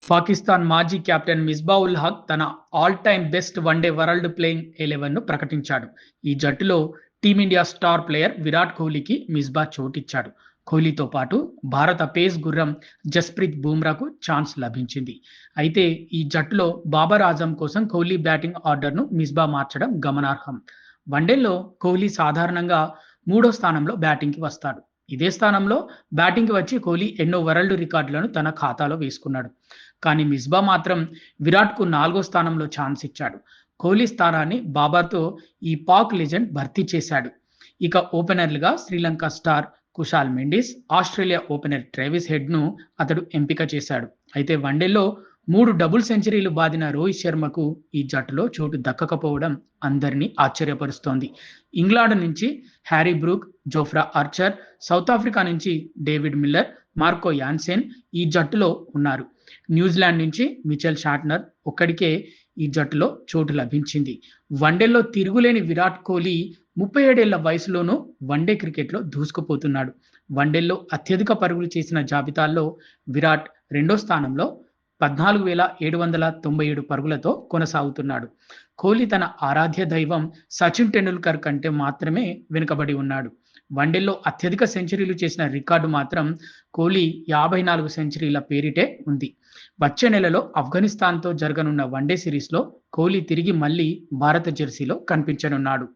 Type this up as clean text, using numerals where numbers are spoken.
పాకిస్తాన్ మాజీ కెప్టెన్ మిస్బాహుల్ హక్ తన all time best one day world playing 11ను ప్రకటించాడు. ఈ జట్టులో టీమిండియా స్టార్ ప్లేయర్ విరాట్ కోహ్లీకి మిస్బా చోటిచ్చాడు. కోహ్లీతో పాటు భారత పేస్ గుర్రం జస్ప్రీత్ బుమ్రాకు ఛాన్స్ లభించింది. అయితే ఈ జట్టులో బాబర్ ఆజం కోసం కోహ్లీ బ్యాటింగ్ ఆర్డర్‌ను మిస్బా మార్చడం గమనార్హం. వన్డేల్లో కోహ్లీ సాధారణంగా మూడో స్థానంలో బ్యాటింగ్‌కి వస్తాడు. ఇదే స్థానంలో బ్యాటింగ్‌కి వచ్చి కోహ్లీ ఎన్నో వరల్డ్ రికార్డులను తన ఖాతాలో వేసుకున్నాడు. కానీ మిస్బా మాత్రం విరాట్‌కు నాలుగో స్థానంలో ఛాన్స్ ఇచ్చాడు. కోహ్లీ స్థానాన్ని బాబర్‌తో ఈ పాక్ లెజెండ్ భర్తీ చేశాడు. ఇక ఓపెనర్లుగా Sri Lanka star Kusal Mendis, Australia opener Travis హెడ్‌ను అతడు ఎంపిక చేశాడు. అయితే వన్డేల్లో 3 డబుల్ సెంచరీలు బాదిన రోహిత్ శర్మకు ఈ జట్టులో చోటు దక్కకపోవడం అందరినీ ఆశ్చర్యపరుస్తోంది. ఇంగ్లాండ్ నుంచి Harry Brook, Jofra Archer, south Africa నుంచి డేవిడ్ మిల్లర్, మార్కో యాన్సెన్ ఈ జట్టులో ఉన్నారు. న్యూజిలాండ్ నుంచి మిచెల్ షాట్నర్ ఒక్కడికే ఈ జట్టులో చోటు లభించింది. వన్డేల్లో తిరుగులేని విరాట్ కోహ్లీ 37 ఏళ్ల వయసులోనూ వన్డే క్రికెట్లో దూసుకుపోతున్నాడు. వన్డేల్లో అత్యధిక పరుగులు చేసిన జాబితాల్లో విరాట్ రెండో స్థానంలో 14,797 పరుగులతో కొనసాగుతున్నాడు. కోహ్లీ తన ఆరాధ్య దైవం సచిన్ టెండూల్కర్ కంటే మాత్రమే వెనుకబడి ఉన్నాడు. వన్డేల్లో అత్యధిక సెంచరీలు చేసిన రికార్డు మాత్రం కోహ్లీ 54 సెంచరీల పేరిటే ఉంది. వచ్చే నెలలో ఆఫ్ఘనిస్తాన్‌తో జరగనున్న వన్డే సిరీస్‌లో కోహ్లీ తిరిగి మళ్ళీ భారత జెర్సీలో కనిపించనున్నాడు.